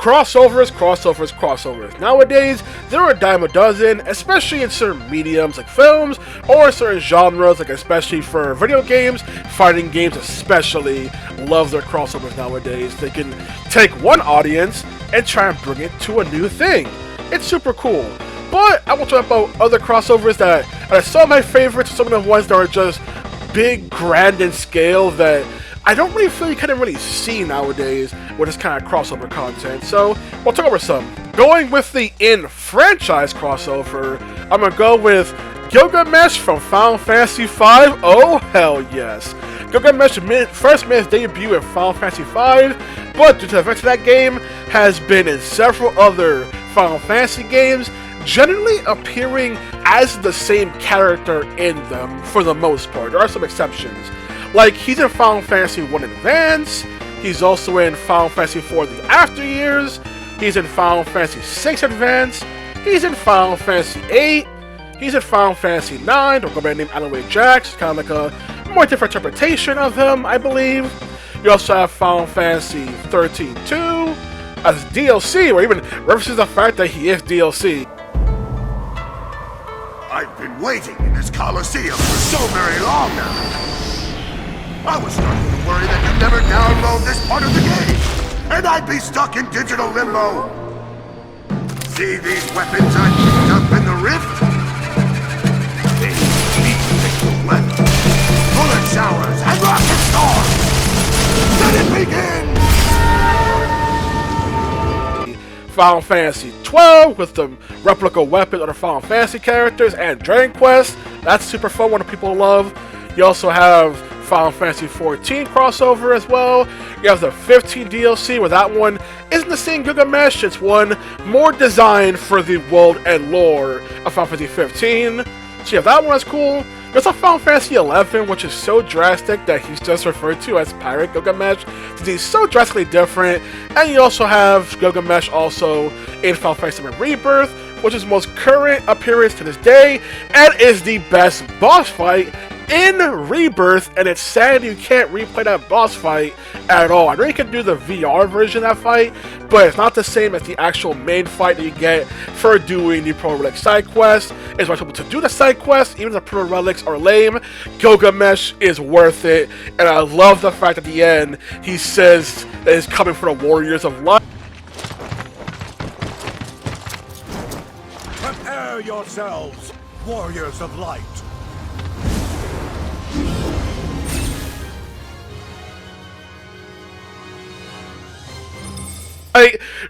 Crossovers. Nowadays, there are a dime a dozen, especially in certain mediums like films, or certain genres, like especially for video games, fighting games especially love their crossovers nowadays. They can take one audience and try and bring it to a new thing. It's super cool. But I will talk about other crossovers that are some of my favorites, some of the ones that are just big, grand in scale that I don't really feel you can really see nowadays with this kind of crossover content. So we'll talk over some. Going with the in-franchise crossover, I'm going to go with Gilgamesh from Final Fantasy V. Oh, hell yes. Gilgamesh first made his debut in Final Fantasy V, but due to the effects of that game, has been in several other Final Fantasy games, generally appearing as the same character in them for the most part. There are some exceptions. Like, he's in Final Fantasy 1 Advance, he's also in Final Fantasy 4 The After Years, he's in Final Fantasy 6 Advance, he's in Final Fantasy 8, he's in Final Fantasy 9, don't go by the name Alan Wake Jax, it's kind of like a more different interpretation of him, I believe. You also have Final Fantasy 13-2 as DLC, where even references the fact that he is DLC. I've been waiting in this Coliseum for so very long now. I was starting to worry that you'd never download this part of the game, and I'd be stuck in digital limbo. See these weapons I picked up in the rift? They need lethal weapons, bullet showers, and rocket storms! Let it begin! Final Fantasy 12 with the replica weapons of the Final Fantasy characters, and Dragon Quest. That's super fun, one that people love. You also have Final Fantasy 14 crossover as well. You have the 15 DLC, where that one isn't the same Gilgamesh, it's one more designed for the world and lore of Final Fantasy 15. So you have that one, that's cool. There's a Final Fantasy 11, which is so drastic that he's just referred to as Pirate Gilgamesh, since he's so drastically different. And you also have Gilgamesh also in Final Fantasy VII Rebirth, which is the most current appearance to this day, and is the best boss fight in Rebirth, and it's sad you can't replay that boss fight at all. I know you can do the VR version of that fight, but it's not the same as the actual main fight that you get for doing the Pro Relic side quest. It's why people to do the side quest, even if the Pro Relics are lame, Gilgamesh is worth it, and I love the fact at the end he says that he's coming for the Warriors of Light. Prepare yourselves, Warriors of Light.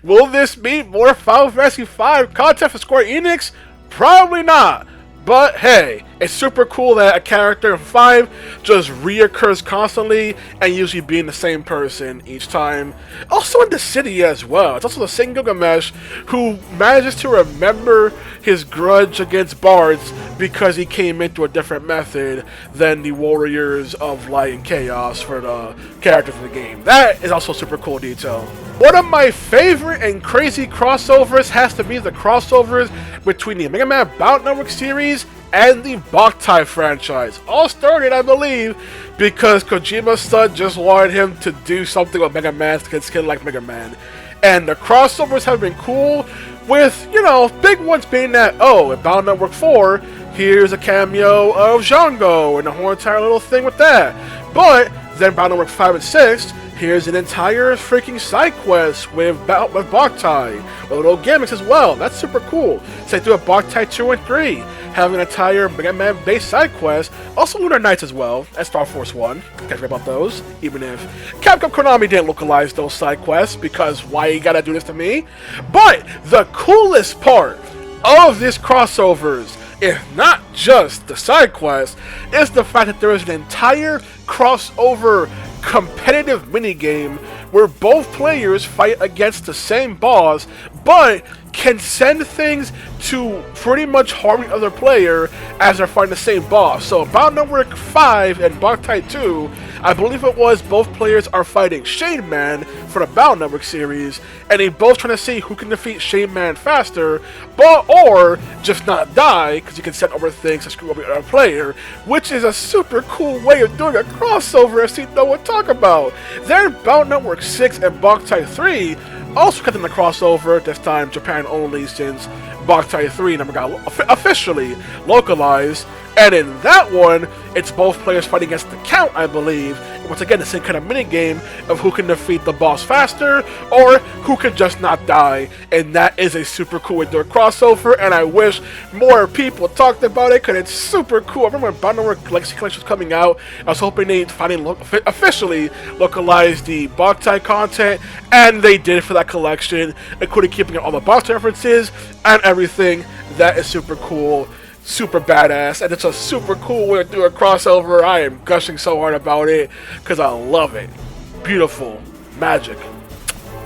Will this be more Final Fantasy V content for Square Enix? Probably not. But hey, it's super cool that a character in 5 just reoccurs constantly and usually being the same person each time. Also in Dissidia as well. It's also the same Gilgamesh who manages to remember his grudge against bards because he came into a different method than the Warriors of Light and Chaos for the characters in the game. That is also super cool detail. One of my favorite and crazy crossovers has to be the crossovers between the Mega Man Battle Network series and the Boktai franchise. All started, I believe, because Kojima's son just wanted him to do something with Mega Man to get skin like Mega Man. And the crossovers have been cool, with, you know, big ones being that, oh, in Battle Network 4, here's a cameo of Django and the whole entire little thing with that. But then Battle Network 5 and 6, here's an entire freaking side quest with Boktai, with little gimmicks as well. That's super cool. Same thing with Boktai 2 and 3, having an entire Mega Man based side quest. Also Lunar Knights as well, as Star Force 1. Can't forget about those, even if Capcom Konami didn't localize those side quests, because why you gotta do this to me? But the coolest part of this crossovers, if not just the side quest, is the fact that there is an entire crossover competitive minigame where both players fight against the same boss, but can send things to pretty much harm the other player as they're fighting the same boss. So Battle Network 5 and Boktai 2, I believe it was, both players are fighting Shademan for the Battle Network series, and they both trying to see who can defeat Shademan faster, or just not die, because you can send over things to screw up the other player, which is a super cool way of doing a crossover, as you know what I'm talking about. Then Battle Network 6 and Boktai 3, also kept in the crossover, this time Japan only since Boktai 3 never got officially localized. And in that one, it's both players fighting against the Count, I believe. And once again, the same kind of minigame of who can defeat the boss faster, or who can just not die. And that is a super cool way to do a crossover, and I wish more people talked about it, because it's super cool. I remember when Brotherhood Legacy Collection was coming out, I was hoping they'd finally officially localize the Boktai content, and they did for that collection, including keeping all the Boktai references and everything. That is super cool. Super badass, and it's a super cool way to do a crossover. I am gushing so hard about it because I love it. Beautiful, magic,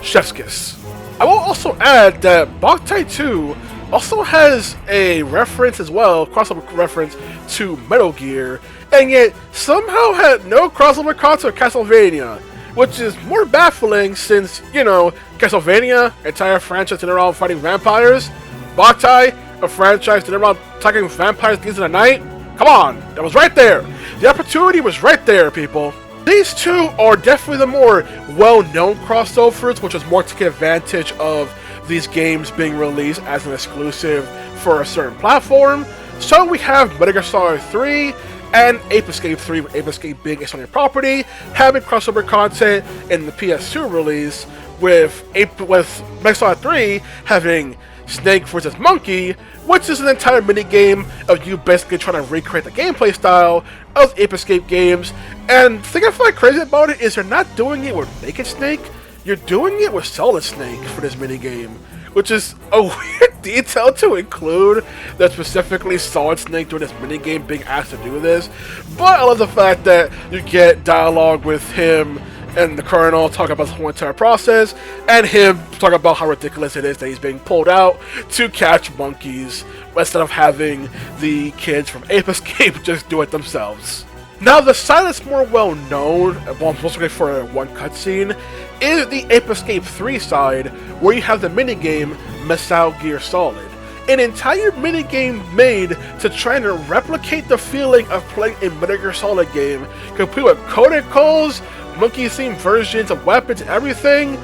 chef's kiss. I will also add that Boktai 2 also has a reference as well, crossover reference to Metal Gear, and yet somehow had no crossover concept with Castlevania, which is more baffling since, you know, Castlevania, entire franchise in around fighting vampires. Boktai, a franchise that around attacking vampires at the end of the night? Come on, that was right there. The opportunity was right there, people. These two are definitely the more well-known crossovers, which is more to take advantage of these games being released as an exclusive for a certain platform. So we have Metal Gear Solid 3 and Ape Escape 3, with Ape Escape being a Sony property, having crossover content in the PS2 release, with Metal Gear Solid 3 having Snake vs. Monkey, which is an entire minigame of you basically trying to recreate the gameplay style of Ape Escape games. And the thing I find crazy about it is you're not doing it with Naked Snake, you're doing it with Solid Snake for this minigame, which is a weird detail to include, that specifically Solid Snake doing this minigame being asked to do this. But I love the fact that you get dialogue with him and the Colonel talk about the whole entire process, and him talk about how ridiculous it is that he's being pulled out to catch monkeys instead of having the kids from Ape Escape just do it themselves. Now, the side that's more well known, mostly for one cutscene, is the Ape Escape 3 side, where you have the minigame Mesal Gear Solid. An entire minigame made to try to replicate the feeling of playing a Metal Gear Solid game, complete with coded calls, monkey-themed versions of weapons and everything,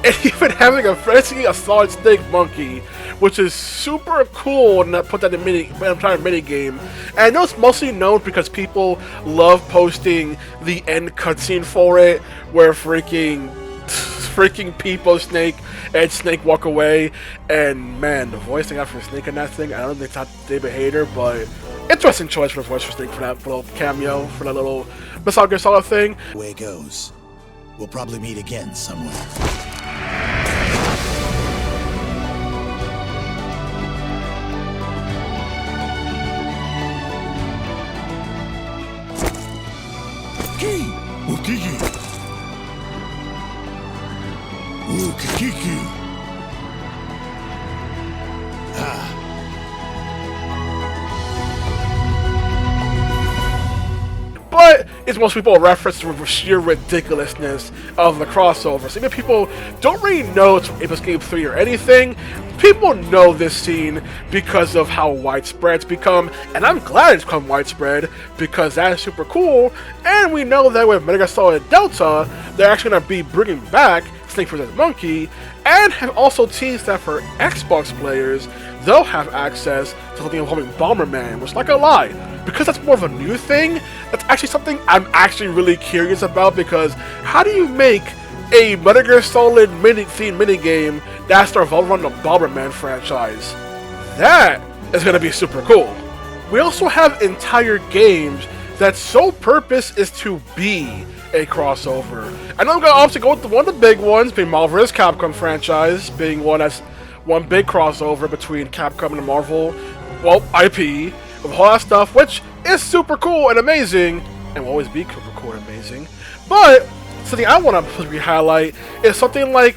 and even having a Solid Snake monkey, which is super cool, and that put that in entire minigame. And I know it's mostly known because people love posting the end cutscene for it, where freaking Peepo Snake and Snake walk away, and man, the voice they got for Snake in that thing, I don't think it's not David Hayter, but interesting choice for the voice for Snake for that little cameo, for that little Mesal Gear Solid thing. Way it goes. We'll probably meet again somewhere. But it's most people reference the sheer ridiculousness of the crossover. So even people don't really know it's from Ape Escape 3 or anything, people know this scene because of how widespread it's become, and I'm glad it's become widespread because that is super cool. And we know that with Metal Gear Solid Delta, they're actually going to be bringing back Snake vs. Monkey, and have also teased that for Xbox players, they'll have access to something involving Bomberman, which, not gonna lie, because that's more of a new thing, that's actually something I'm actually really curious about, because how do you make a Metal Gear Solid themed minigame that's revolved around the Bomberman franchise? That is gonna be super cool. We also have entire games that sole purpose is to be a crossover. I know I'm gonna obviously go with one of the big ones, being Marvel vs. Capcom franchise, being one that's one big crossover between Capcom and the Marvel, well, IP, with all that stuff, which is super cool and amazing, and will always be super cool and amazing. But something I want to highlight is something like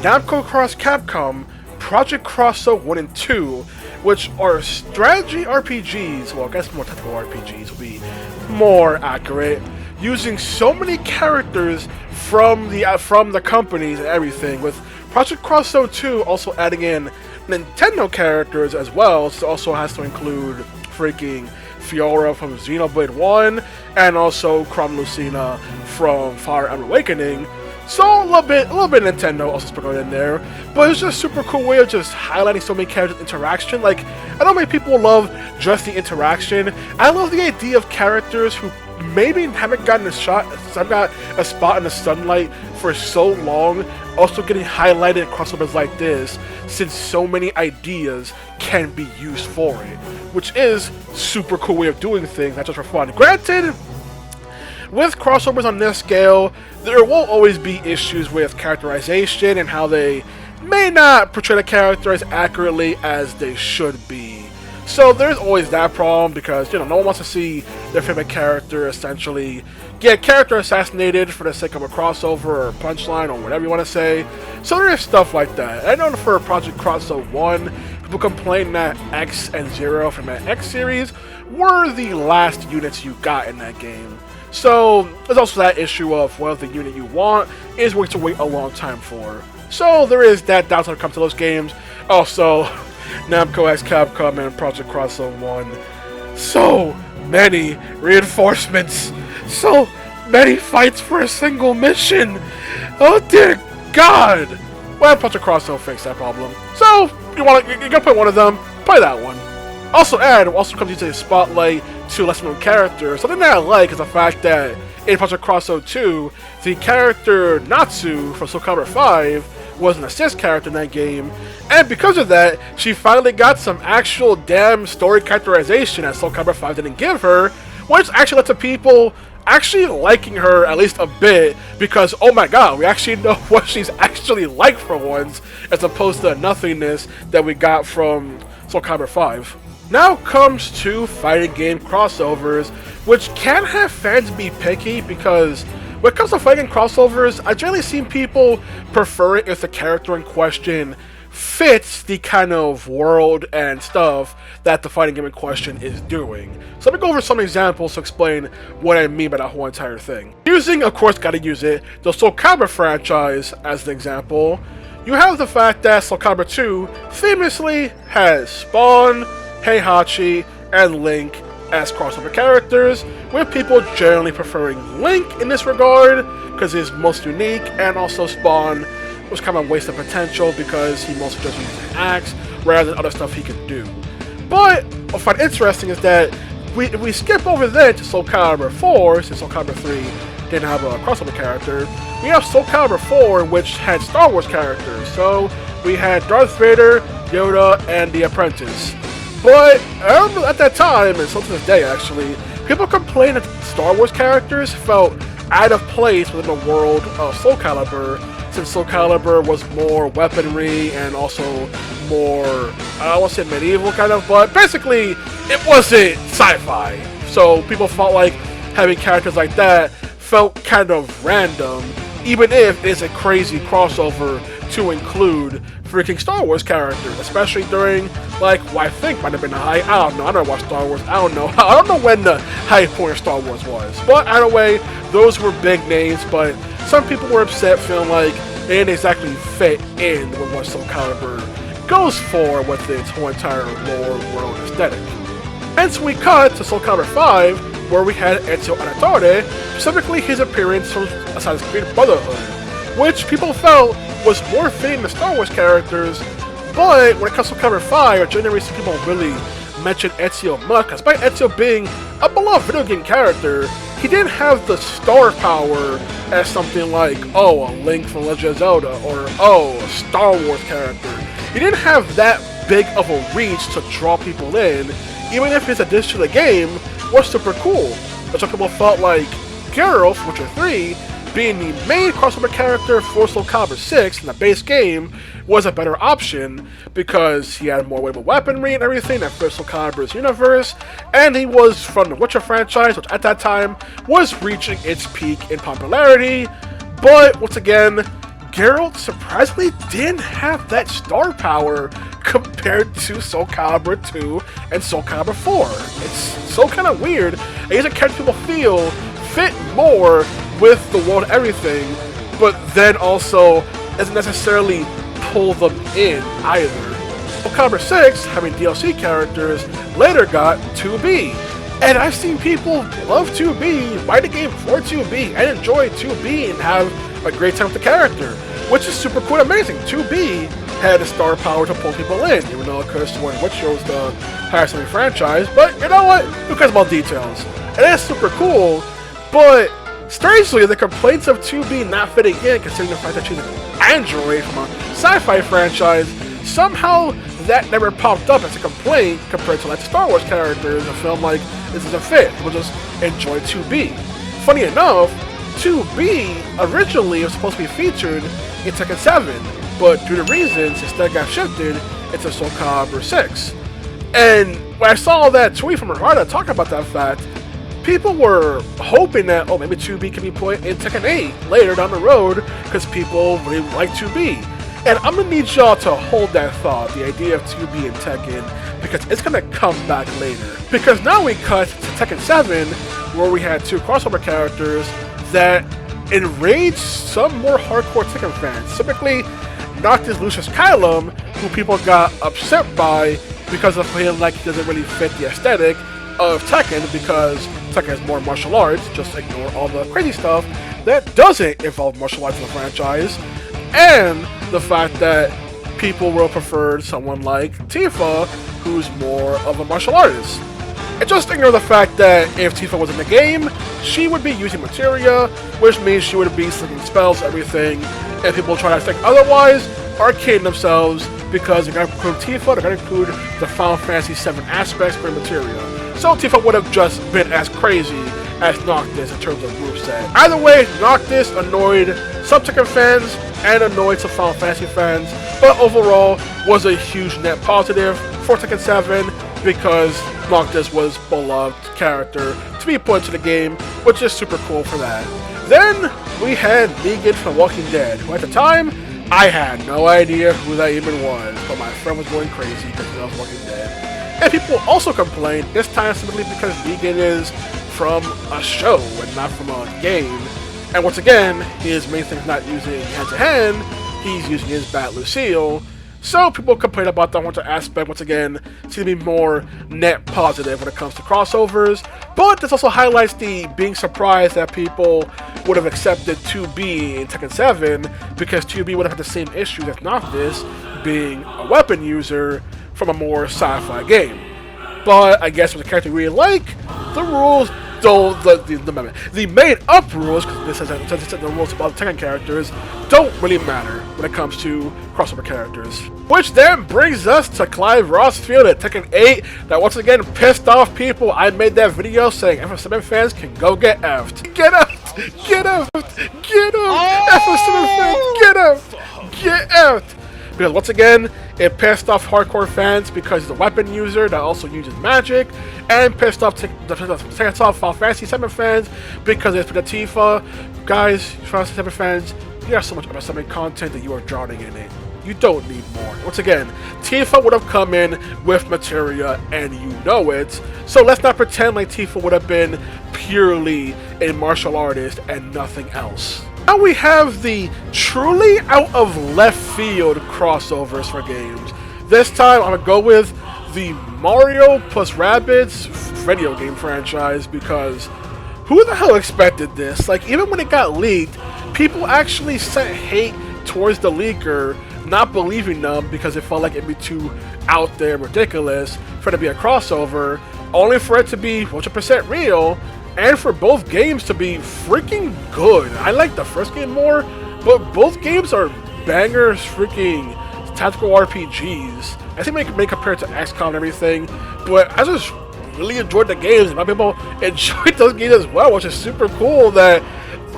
Namco Cross Capcom Project Crosso 1 and 2, which are strategy RPGs, well, I guess more technical RPGs would be more accurate, using so many characters from the companies and everything, with Project Crosso 2 also adding in Nintendo characters as well, so it also has to include freaking Fiora from Xenoblade 1, and also Chrom Lucina from Fire Emblem Awakening, So a little bit Nintendo also sprinkled in there, but it's just a super cool way of just highlighting so many characters' interaction. Like, I know many people love just the interaction. I love the idea of characters who maybe haven't gotten a shot, haven't got a spot in the sunlight for so long, also getting highlighted in crossovers like this, since so many ideas can be used for it, which is super cool way of doing things, not just for fun. Granted, with crossovers on this scale, there will always be issues with characterization and how they may not portray the character as accurately as they should be. So there's always that problem because, you know, no one wants to see their favorite character essentially get character assassinated for the sake of a crossover or punchline or whatever you want to say. So there is stuff like that. I know for Project Crossover 1, people complain that X and Zero from that X series were the last units you got in that game. So there's also that issue of whether the unit you want is going to wait a long time for. So there is that downside when it comes to those games. Also, Namco x Capcom and Project Crossover 1. So many reinforcements. So many fights for a single mission. Oh dear God. Well, Project Crossover fixed that problem. So you're gonna play one of them. Play that one. Also, also comes into the spotlight to lesser known characters. Something that I like is the fact that in Project Crossover 2, the character Natsu from Soul Calibur 5 was an assist character in that game, and because of that, she finally got some actual damn story characterization that Soul Calibur 5 didn't give her, which actually led to people actually liking her at least a bit, because oh my god, we actually know what she's actually like for once, as opposed to the nothingness that we got from Soul Calibur 5. Now comes to fighting game crossovers, which can have fans be picky because when it comes to fighting crossovers, I've generally seen people prefer it if the character in question fits the kind of world and stuff that the fighting game in question is doing. So let me go over some examples to explain what I mean by that whole entire thing. Using, of course, gotta use it, the Soul Calibur franchise as an example, you have the fact that Soul Calibur 2 famously has Spawn, Heihachi, and Link as crossover characters, with people generally preferring Link in this regard because he's most unique, and also Spawn was kind of a waste of potential because he mostly just uses an axe rather than other stuff he could do. But what I find interesting is that if we skip over then to Soul Calibur 4, since Soul Calibur 3 didn't have a crossover character, we have Soul Calibur 4, which had Star Wars characters. So we had Darth Vader, Yoda, and the Apprentice. But I remember at that time, and still to this day actually, people complained that Star Wars characters felt out of place within the world of Soul Calibur, since Soul Calibur was more weaponry and also more, I don't want to say medieval kind of, but basically it wasn't sci-fi. So people felt like having characters like that felt kind of random, even if it's a crazy crossover to include freaking Star Wars characters, especially during, like, what I think might have been the high, I don't know, I never watched Star Wars, I don't know when the high point of Star Wars was, but either way, those were big names, but some people were upset feeling like they didn't exactly fit in with what Soul Calibur goes for with its whole entire lore world aesthetic. Hence we cut to Soul Calibur 5, where we had Ezio Auditore, specifically his appearance from Assassin's Creed Brotherhood, which people felt was more fitting to Star Wars characters, but when it comes to Calibur 5, I generally see people really mention Ezio much, despite Ezio being a beloved video game character, he didn't have the star power as something like, oh, a Link from Legend of Zelda, or oh, a Star Wars character. He didn't have that big of a reach to draw people in, even if his addition to the game was super cool. But some people felt like Geralt from Witcher 3, being the main crossover character for Soul Calibur 6 in the base game, was a better option because he had more wave weaponry and everything that fit Soul Calibur's universe, and he was from the Witcher franchise, which at that time was reaching its peak in popularity. But once again, Geralt surprisingly didn't have that star power compared to Soul Calibur 2 and Soul Calibur 4. It's so kind of weird. He's a character people feel fit more with the world and everything, but then also doesn't necessarily pull them in either. Soul Calibur 6, having DLC characters, later got 2B, And I've seen people love 2B, buy the game for 2B, and enjoy 2B and have a great time with the character, which is super cool and amazing. 2B had the star power to pull people in, even though it could have sworn which shows the highest selling franchise, but you know what? Who cares about details? And that's super cool, but strangely, the complaints of 2B not fitting in, considering the fact that she's an android from a sci-fi franchise, somehow that never popped up as a complaint compared to like the Star Wars characters. A film like this doesn't fit. People just enjoy 2B. Funny enough, 2B originally was supposed to be featured in Tekken 7, but due to reasons, instead got shifted into Soul Calibur 6. And when I saw that tweet from Mirage talking about that fact, people were hoping that, oh, maybe 2B can be put in Tekken 8 later down the road because people really like 2B. And I'm going to need y'all to hold that thought, the idea of 2B in Tekken, because it's going to come back later. Because now we cut to Tekken 7, where we had two crossover characters that enraged some more hardcore Tekken fans. Typically, Noctis Lucius Kylum, who people got upset by because of feeling like he doesn't really fit the aesthetic of Tekken, because Tekken has more martial arts. Just ignore all the crazy stuff that doesn't involve martial arts in the franchise. And the fact that people will prefer someone like Tifa, who's more of a martial artist. And just ignore the fact that if Tifa was in the game, she would be using materia, which means she would be slinging spells, everything, and people try to think otherwise are kidding themselves, because they're going to include Tifa, they're going to include the Final Fantasy VII aspects for materia. So Tifa would have just been as crazy as Noctis in terms of moveset. Either way, Noctis annoyed some Tekken fans and annoyed some Final Fantasy fans, but overall was a huge net positive for Tekken 7 because Noctis was a beloved character to be put into the game, which is super cool for that. Then we had Negan from Walking Dead, who at the time, I had no idea who that even was, but my friend was going crazy because he loves Walking Dead. And people also complained, this time simply because Negan is from a show and not from a game. And once again, his main thing is not using hand-to-hand, he's using his Bat Lucille. So people complain about that one aspect, once again, seems to be more net positive when it comes to crossovers. But this also highlights the being surprised that people would have accepted 2B in Tekken 7, because 2B would have had the same issues as Noctis, being a weapon user from a more sci-fi game. But I guess with a character we really like, the rules don't, the made-up rules, because this is the rules about the Tekken characters, don't really matter when it comes to crossover characters. Which then brings us to Clive Rosfield at Tekken 8, that once again pissed off people. I made that video saying FF7 fans can go get effed. Get effed! Get effed! Get effed! FF7 fans, get effed! Get effed! Because once again, it pissed off hardcore fans because he's a weapon user that also uses magic, and pissed off Final Fantasy VII fans because it's for the Tifa. Guys, Final Fantasy VII fans, you have so much FF7 content that you are drowning in it. You don't need more. Once again, Tifa would have come in with materia, and you know it. So let's not pretend like Tifa would have been purely a martial artist and nothing else. Now we have the truly out of left field crossovers for games. This time I'm gonna go with the Mario plus Rabbids video game franchise, because who the hell expected this? Like, even when it got leaked, people actually sent hate towards the leaker, not believing them because it felt like it'd be too out there ridiculous for it to be a crossover, only for it to be 100% real. And for both games to be freaking good. I like the first game more, but both games are bangers, freaking tactical RPGs. I think they may compare it to XCOM and everything, but I just really enjoyed the games, and a lot of people enjoyed those games as well, which is super cool that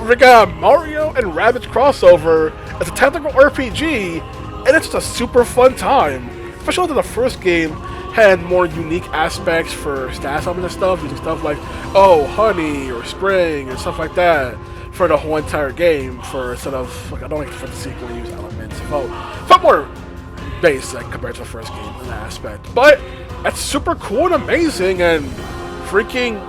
we got a Mario and Rabbids crossover as a tactical RPG, and it's just a super fun time. Especially that the first game had more unique aspects for stat summons and stuff, using stuff like, oh, honey, or spring, and stuff like that for the whole entire game, for instead of, like, I don't like for the sequel to use elements. Felt more basic compared to the first game in that aspect. But that's super cool and amazing, and freaking,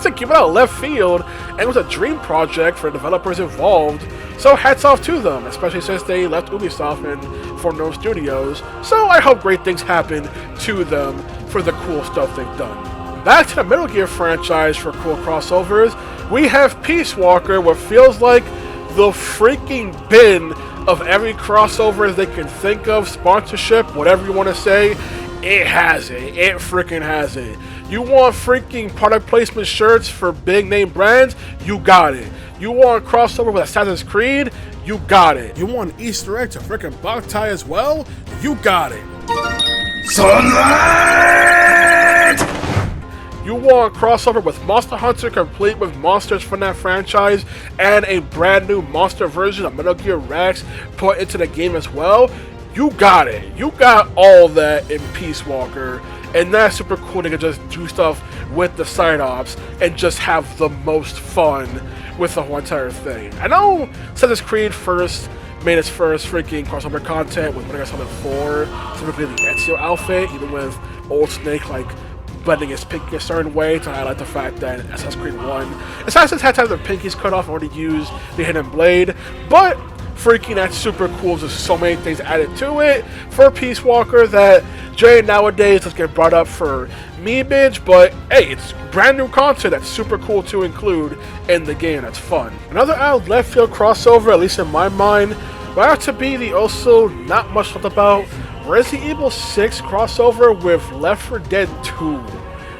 to keep it out of left field, and it was a dream project for developers involved, so hats off to them, especially since they left Ubisoft and formed their own studios. So I hope great things happen to them for the cool stuff they've done. back to the Metal Gear franchise for cool crossovers, we have Peace Walker, what feels like the freaking bin of every crossover they can think of, sponsorship, whatever you want to say. It has it. It freaking has it. You want freaking product placement shirts for big name brands? You got it. You want a crossover with Assassin's Creed? You got it. You want an Easter egg to freaking Boktai as well? You got it. Sunlight! You want a crossover with Monster Hunter complete with monsters from that franchise and a brand new monster version of Metal Gear Rex put into the game as well? You got it. You got all that in Peace Walker, and that's super cool. They can just do stuff with the side ops and just have the most fun with the whole entire thing. I know Assassin's Creed first made its first freaking crossover content with Metal Gear Solid 4, specifically the Ezio outfit, even with Old Snake like blending his pinky a certain way to highlight the fact that Assassin's Creed 1 Assassins had to have their pinkies cut off in order to use the hidden blade, but freaking that's super cool. There's so many things added to it for Peace Walker that nowadays doesn't get brought up for memeage, but hey, it's brand new content that's super cool to include in the game. That's fun. Another out left field crossover, at least in my mind, would have to be the also not much talked about Resident Evil 6 crossover with Left 4 Dead 2.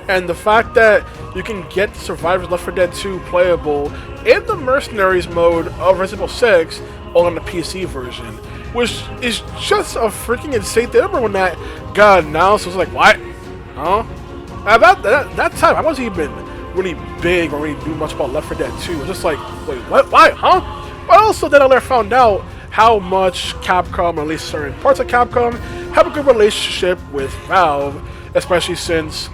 And the fact that you can get Survivors Left 4 Dead 2 playable in the Mercenaries mode of Resident Evil 6 on the PC version, which is just a freaking insane thing. I remember when that got announced, I was like, what? Huh? About that time, I wasn't even really big or really knew much about Left 4 Dead 2. I was just like, wait, what? Why? Huh? But also then I later found out how much Capcom, or at least certain parts of Capcom, have a good relationship with Valve, especially since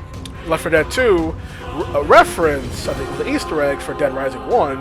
Left 4 Dead 2 a reference, I think, was an Easter egg for Dead Rising 1,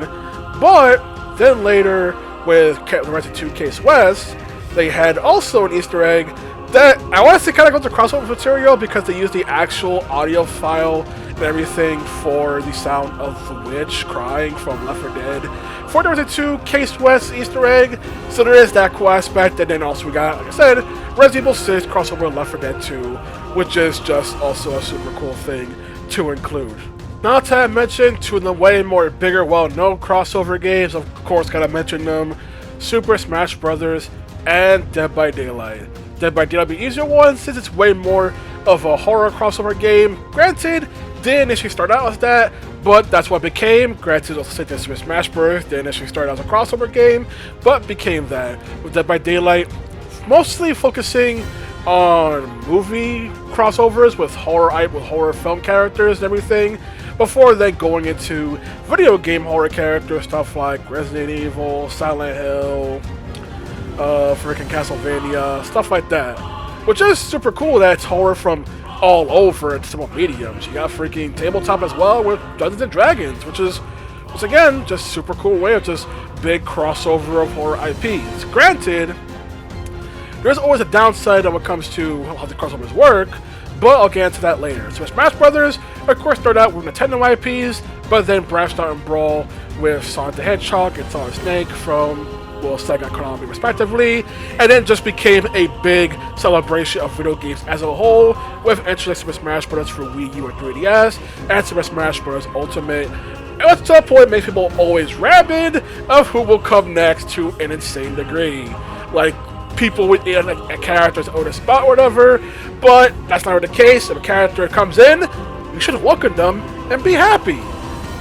but then later with Resident 2 Case West, they had also an Easter egg that I want to say kind of goes to crossover material because they used the actual audio file and everything for the sound of the witch crying from Left 4 Dead. For Resident 2 Case West Easter egg, so there is that cool aspect, and then also we got, like I said, Resident Evil 6 crossover with Left 4 Dead 2, which is just also a super cool thing to include. Not to mention two of the way more bigger, well-known crossover games, of course, gotta mention them: Super Smash Bros. And Dead by Daylight. Dead by Daylight being the easier one since it's way more of a horror crossover game. Granted, didn't initially start out as that, but that's what it became. Granted, also said that Super Smash Bros. Didn't initially start out as a crossover game, but became that. With Dead by Daylight, mostly focusing on movie crossovers with horror film characters and everything, before then going into video game horror characters, stuff like Resident Evil, Silent Hill, freaking Castlevania, stuff like that. Which is super cool that it's horror from all over in simple mediums. You got freaking tabletop as well with Dungeons and Dragons, which is, once again, just super cool way of just big crossover of horror IPs. Granted, there's always a downside when it comes to how the crossovers work, but I'll get into that later. So Smash Brothers, of course, started out with Nintendo IPs, but then branched out and brawl with Sonic the Hedgehog and Solid Snake from, well, Sega and Konami respectively, and then just became a big celebration of video games as a whole, with entries like Super Smash Bros. For Wii U and 3DS, and Super Smash Bros. Ultimate, which to a point makes people always rabid of who will come next to an insane degree. Like, people within a character's own spot or whatever, but that's not the case. If a character comes in, you should welcome them and be happy.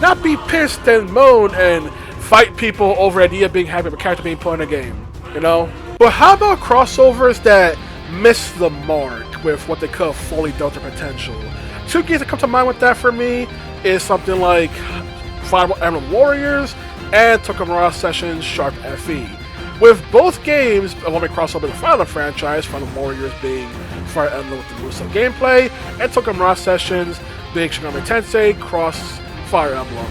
Not be pissed and moan and fight people over the idea of being happy with a character being put in a game, you know? But how about crossovers that miss the mark with what they could have fully done to potential? Two games that come to mind with that for me is something like Fire Emblem Warriors and Tokumura Sessions Sharp FE. With both games involving crossover the Fire Emblem franchise, Fire Emblem Warriors being Fire Emblem with the Musa gameplay, and Tokumura Sessions being Shin Megami Tensei cross Fire Emblem.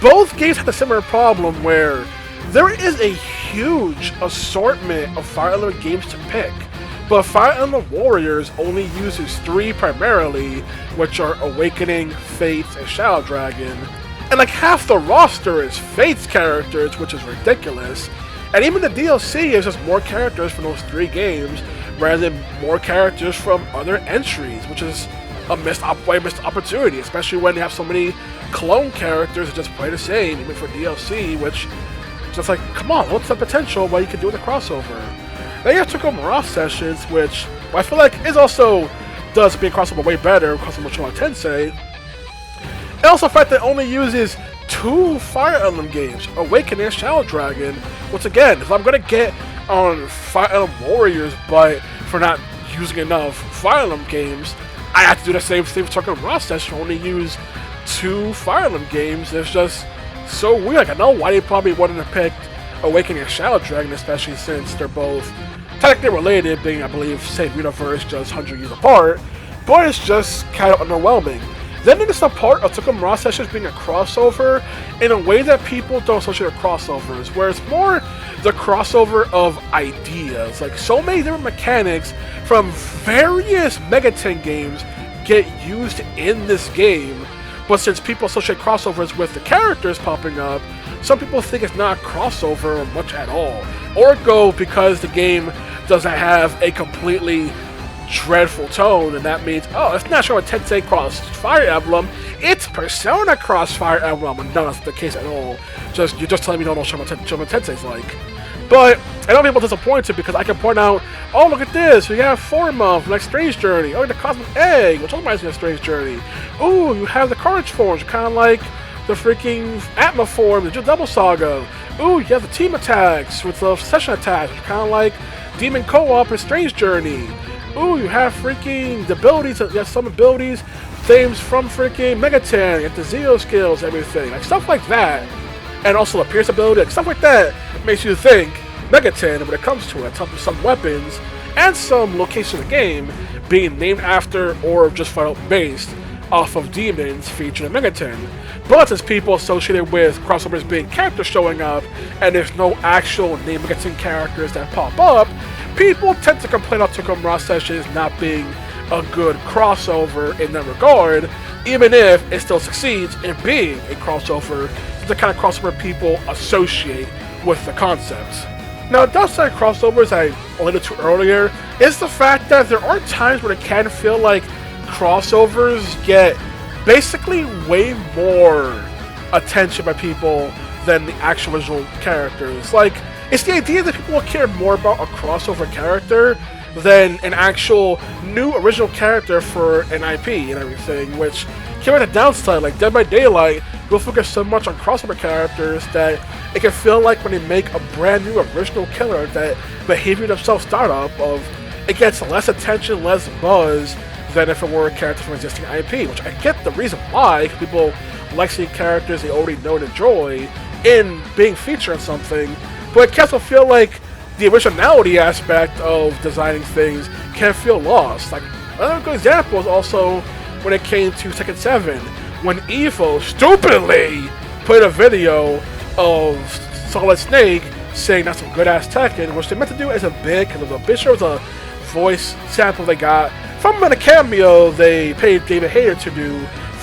Both games have a similar problem where there is a huge assortment of Fire Emblem games to pick, but Fire Emblem Warriors only uses 3 primarily, which are Awakening, Fates, and Shadow Dragon, and like half the roster is Fates characters, which is ridiculous. And even the DLC is just more characters from those 3 games rather than more characters from other entries, which is a missed opportunity, especially when they have so many clone characters that just play the same, even for DLC, which just like, come on, what's the potential what you can do with a crossover? Then you have Mirage sessions, which I feel like is also does being crossover way better because of Shonen Tensei. And also the fact that it only uses 2 Fire Emblem games, Awakening and Shadow Dragon, which again, if I'm gonna get on Fire Emblem Warriors, but for not using enough Fire Emblem games, I have to do the same thing for Mirage session, only use 2 Fire Emblem games. It's just so weird. Like, I know why they probably wouldn't have picked Awakening and Shadow Dragon, especially since they're both technically related, being, I believe, same universe, just 100 years apart, but it's just kind of underwhelming. Then there's the part of Mirage Sessions being a crossover in a way that people don't associate with crossovers, where it's more the crossover of ideas. Like, so many different mechanics from various Megaten games get used in this game, but since people associate crossovers with the characters popping up, some people think it's not a crossover much at all. Or go because the game doesn't have a completely dreadful tone, and that means, oh, it's not Shonen Tensei cross Fire Emblem, it's Persona cross Fire Emblem, and no, that's the case at all. You're just telling me you don't know what Shonen Tensei's like. But I know people are disappointed because I can point out, oh, look at this, we have Forma from like Strange Journey, oh, the Cosmic Egg, which also reminds me of Strange Journey. Ooh, you have the Carnage Forms, kind of like the freaking Atma form, the Double Saga. Ooh, you have the team attacks with the session attacks, kind of like Demon Co-op and Strange Journey. Ooh, you have freaking the abilities, you have some abilities, themes from freaking Megaten, you have the Ezio skills, everything, like stuff like that. And also the Pierce ability, like stuff like that makes you think Megaten when it comes to it. Some weapons and some locations of the game being named after or just flat out based off of demons featured in Megaten. But since people associated with crossovers being characters showing up, and there's no actual named Megaten characters that pop up, people tend to complain about Mirage Sessions not being a good crossover in that regard, even if it still succeeds in being a crossover, the kind of crossover people associate with the concept. Now, the downside crossovers I alluded to earlier is the fact that there are times where it can feel like crossovers get basically way more attention by people than the actual original characters. Like, it's the idea that people will care more about a crossover character than an actual new original character for an IP and everything, which came at a downside. Like Dead by Daylight will focus so much on crossover characters that it can feel like when they make a brand new original killer, that behavior themselves startup of it gets less attention, less buzz than if it were a character from existing IP, which I get the reason why, because people like seeing characters they already know and enjoy in being featured in something, but it can also feel like the originality aspect of designing things can feel lost. Like, another good example is also when it came to Tekken 7, when Evo stupidly put a video of Solid Snake saying that's some good-ass Tekken, which they meant to do as a bit, because it was a bit sure it was a voice sample they got from a cameo they paid David Hayter to do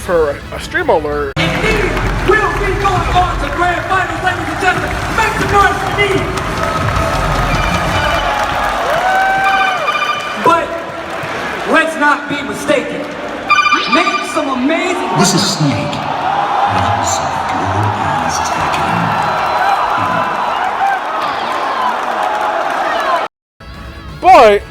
for a stream alert. Indeed, we'll be going on to grand finals, ladies and gentlemen. Make some noise for me. But let's not be mistaken. Make some amazing. This is Snake. Not so good as Tekken. But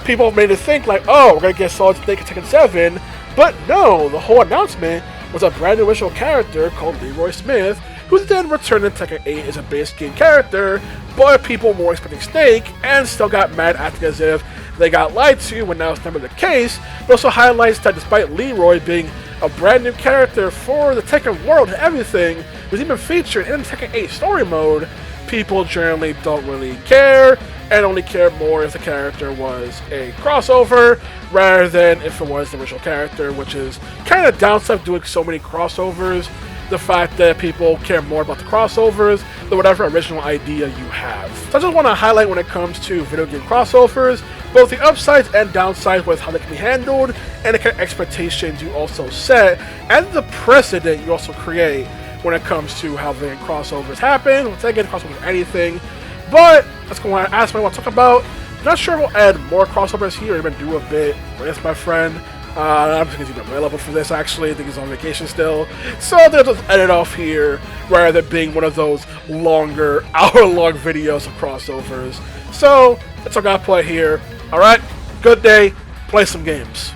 people made it think like, oh, we're gonna get Solid Snake in Tekken 7, but no, the whole announcement was a brand new original character called Leroy Smith, who then returned in Tekken 8 as a base game character, but people were expecting Snake and still got mad acting as if they got lied to when that was never the case. It also highlights that despite Leroy being a brand new character for the Tekken world and everything, was even featured in the Tekken 8 story mode, people generally don't really care, and only care more if the character was a crossover rather than if it was the original character, which is kind of downside of doing so many crossovers. The fact that people care more about the crossovers than whatever original idea you have. So I just want to highlight when it comes to video game crossovers, both the upsides and downsides with how they can be handled, and the kind of expectations you also set, and the precedent you also create when it comes to how video game crossovers happen. Once again, crossovers are anything. But that's what I want to talk about. Not sure if we'll add more crossovers here or even do a bit with my friend. I don't think he's even available for this, actually. I think he's on vacation still. So they'll just end it off here, rather than being one of those longer, hour-long videos of crossovers. So, that's all I gotta play here. Alright, good day, play some games.